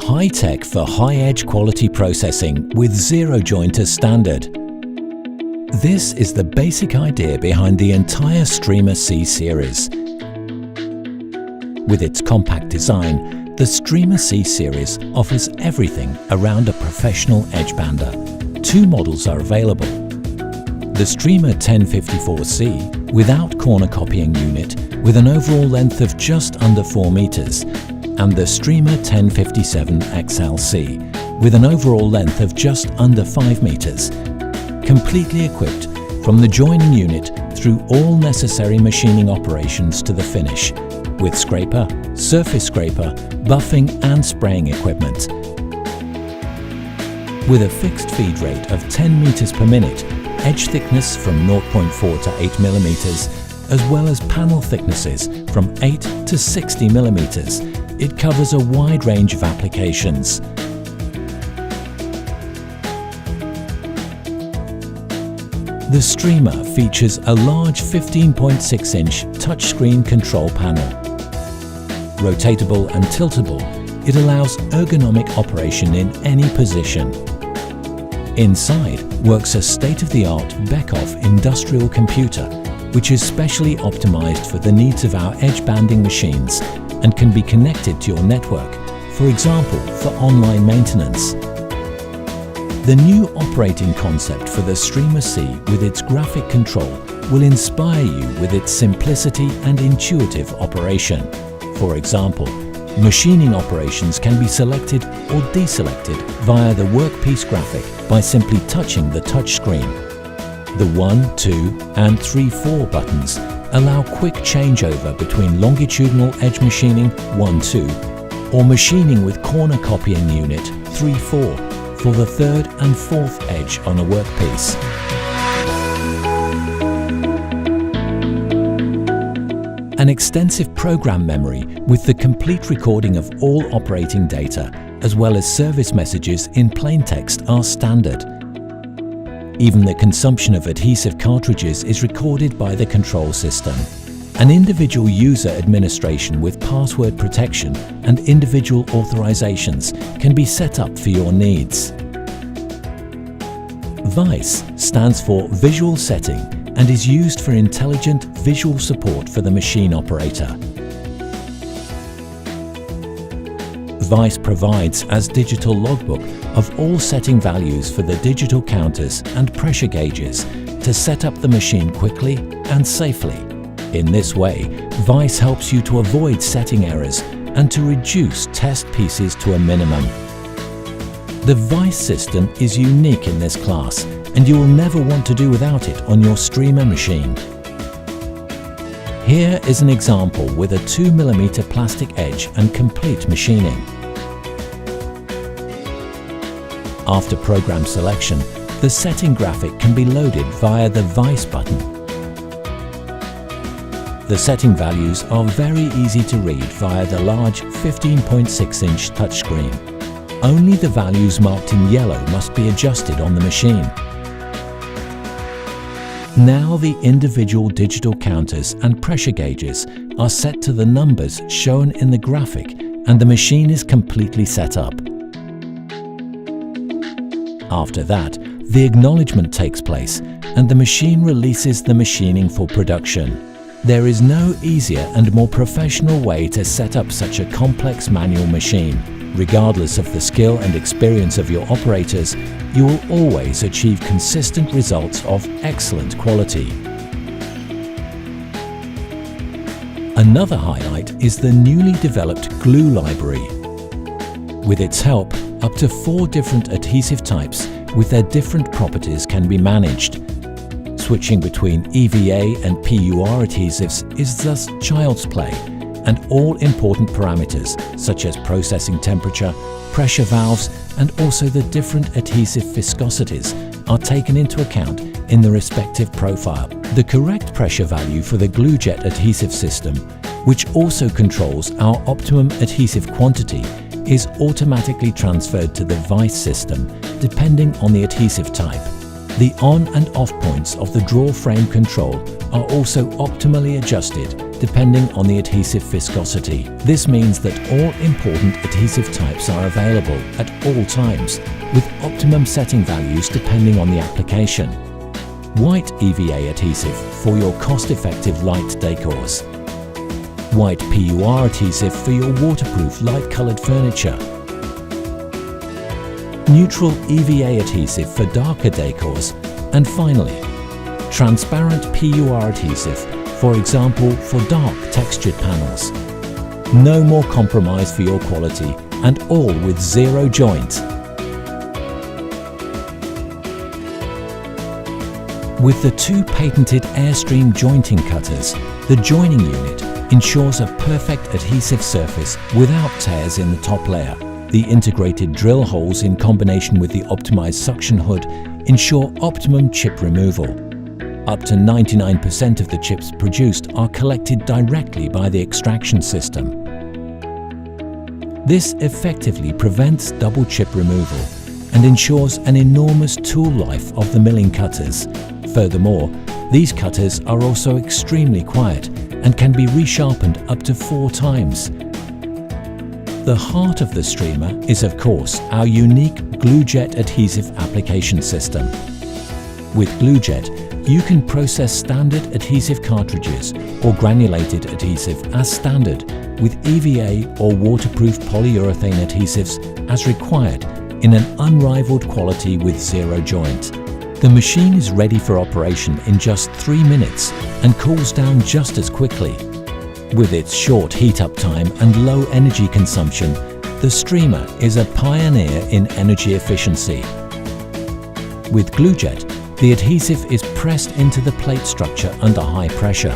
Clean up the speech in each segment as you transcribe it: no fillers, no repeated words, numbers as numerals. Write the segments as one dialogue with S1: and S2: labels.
S1: High-tech for high-edge quality processing with zero joint as standard. This is the basic idea behind the entire Streamer C series. With its compact design, the Streamer C series offers everything around a professional edge bander. Two models are available. The Streamer 1054C without corner copying unit with an overall length of just under 4 meters, and the Streamer 1057XLC with an overall length of just under 5 meters, completely equipped from the joining unit through all necessary machining operations to the finish, with scraper, surface scraper, buffing and spraying equipment. With a fixed feed rate of 10 meters per minute, edge thickness from 0.4 to 8 millimeters, as well as panel thicknesses from 8 to 60 millimeters, it covers a wide range of applications. The Streamer features a large 15.6-inch touchscreen control panel. Rotatable and tiltable, it allows ergonomic operation in any position. Inside works a state-of-the-art Beckhoff industrial computer, which is specially optimized for the needs of our edge banding machines and can be connected to your network, for example, for online maintenance. The new operating concept for the Streamer C with its graphic control will inspire you with its simplicity and intuitive operation. For example, machining operations can be selected or deselected via the workpiece graphic by simply touching the touchscreen. The 1, 2 and 3, 4 buttons allow quick changeover between longitudinal edge machining 1, 2 or machining with corner copying unit 3, 4 for the 3rd and 4th edge on a workpiece. An extensive program memory with the complete recording of all operating data as well as service messages in plain text are standard. Even the consumption of adhesive cartridges is recorded by the control system. An individual user administration with password protection and individual authorizations can be set up for your needs. VICE stands for Visual Setting and is used for intelligent visual support for the machine operator. VICE provides as digital logbook of all setting values for the digital counters and pressure gauges to set up the machine quickly and safely. In this way, VICE helps you to avoid setting errors and to reduce test pieces to a minimum. The VICE system is unique in this class, and you will never want to do without it on your Streamer machine. Here is an example with a 2 mm plastic edge and complete machining. After program selection, the setting graphic can be loaded via the VICE button. The setting values are very easy to read via the large 15.6-inch touchscreen. Only the values marked in yellow must be adjusted on the machine. Now the individual digital counters and pressure gauges are set to the numbers shown in the graphic and the machine is completely set up. After that, the acknowledgement takes place and the machine releases the machining for production. There is no easier and more professional way to set up such a complex manual machine. Regardless of the skill and experience of your operators, you will always achieve consistent results of excellent quality. Another highlight is the newly developed glue library. With its help, up to 4 different adhesive types with their different properties can be managed. Switching between EVA and PUR adhesives is thus child's play, and all important parameters such as processing temperature, pressure valves and also the different adhesive viscosities are taken into account in the respective profile. The correct pressure value for the glue jet adhesive system, which also controls our optimum adhesive quantity, is automatically transferred to the VICE system depending on the adhesive type. The on and off points of the draw frame control are also optimally adjusted depending on the adhesive viscosity. This means that all important adhesive types are available at all times, with optimum setting values depending on the application. White EVA adhesive for your cost-effective light decors. White PUR adhesive for your waterproof light-coloured furniture. Neutral EVA adhesive for darker decors, and finally, transparent PUR adhesive, for example for dark textured panels. No more compromise for your quality, and all with zero joint. With the two patented Airstream jointing cutters, the joining unit ensures a perfect adhesive surface without tears in the top layer. The integrated drill holes in combination with the optimized suction hood ensure optimum chip removal. Up to 99% of the chips produced are collected directly by the extraction system. This effectively prevents double chip removal and ensures an enormous tool life of the milling cutters. Furthermore, these cutters are also extremely quiet and can be resharpened up to 4 times. The heart of the streamer is, of course, our unique GlueJet adhesive application system. With GlueJet, you can process standard adhesive cartridges or granulated adhesive as standard, with EVA or waterproof polyurethane adhesives as required in an unrivaled quality with zero joint. The machine is ready for operation in just 3 minutes and cools down just as quickly. With its short heat-up time and low energy consumption, the streamer is a pioneer in energy efficiency. With GlueJet, the adhesive is pressed into the plate structure under high pressure.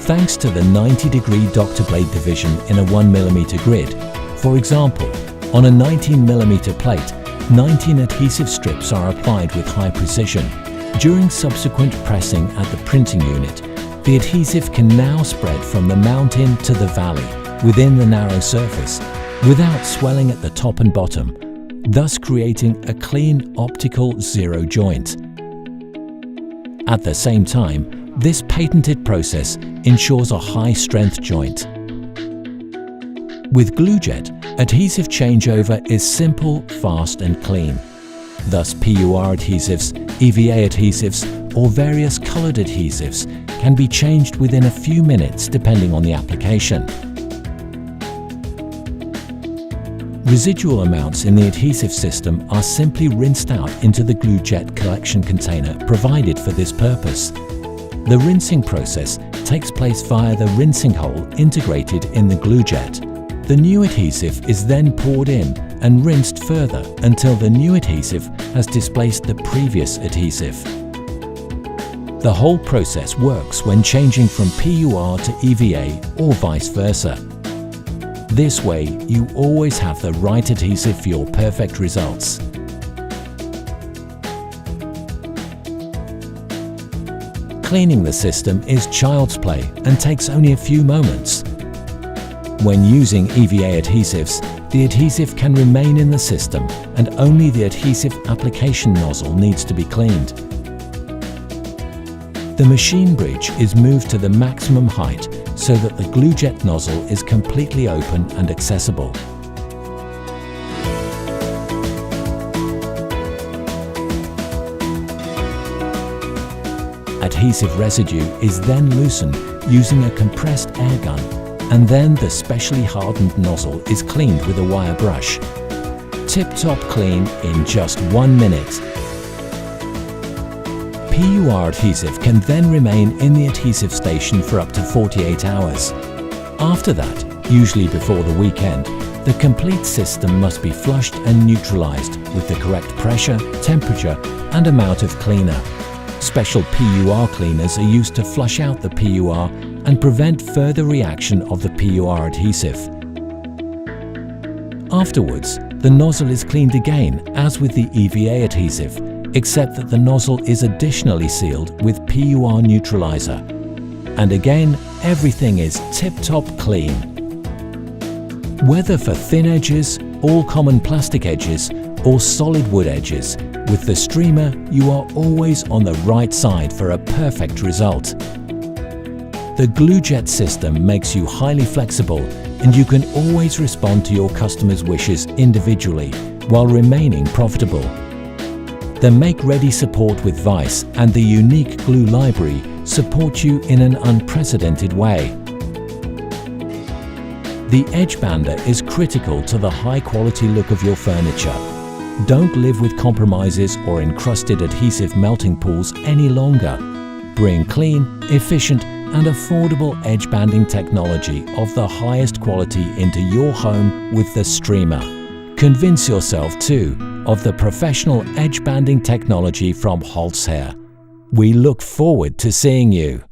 S1: Thanks to the 90-degree doctor blade division in a 1mm grid, for example, on a 19mm plate, 19 adhesive strips are applied with high precision. During subsequent pressing at the printing unit, the adhesive can now spread from the mountain to the valley within the narrow surface without swelling at the top and bottom, thus creating a clean optical zero joint. At the same time, this patented process ensures a high-strength joint. With GlueJet, adhesive changeover is simple, fast and clean. Thus PUR adhesives, EVA adhesives or various coloured adhesives can be changed within a few minutes depending on the application. Residual amounts in the adhesive system are simply rinsed out into the GlueJet collection container provided for this purpose. The rinsing process takes place via the rinsing hole integrated in the GlueJet. The new adhesive is then poured in and rinsed further until the new adhesive has displaced the previous adhesive. The whole process works when changing from PUR to EVA or vice versa. This way, you always have the right adhesive for your perfect results. Cleaning the system is child's play and takes only a few moments. When using EVA adhesives, the adhesive can remain in the system and only the adhesive application nozzle needs to be cleaned. The machine bridge is moved to the maximum height so that the GlueJet nozzle is completely open and accessible. Adhesive residue is then loosened using a compressed air gun, and then the specially hardened nozzle is cleaned with a wire brush. Tip-top clean in just 1 minute. PUR adhesive can then remain in the adhesive station for up to 48 hours. After that, usually before the weekend, the complete system must be flushed and neutralized with the correct pressure, temperature and amount of cleaner. Special PUR cleaners are used to flush out the PUR and prevent further reaction of the PUR adhesive. Afterwards, the nozzle is cleaned again as with the EVA adhesive, except that the nozzle is additionally sealed with PUR neutralizer. And again, everything is tip-top clean. Whether for thin edges, all common plastic edges, or solid wood edges, With the Streamer, you are always on the right side for a perfect result. The GlueJet system makes you highly flexible, and you can always respond to your customers' wishes individually while remaining profitable. The make-ready support with Vice and the unique glue library support you in an unprecedented way. The edge bander is critical to the high-quality look of your furniture. Don't live with compromises or encrusted adhesive melting pools any longer. Bring clean, efficient and affordable edge banding technology of the highest quality into your home with the Streamer. Convince yourself too of the professional edge banding technology from Holzher. We look forward to seeing you.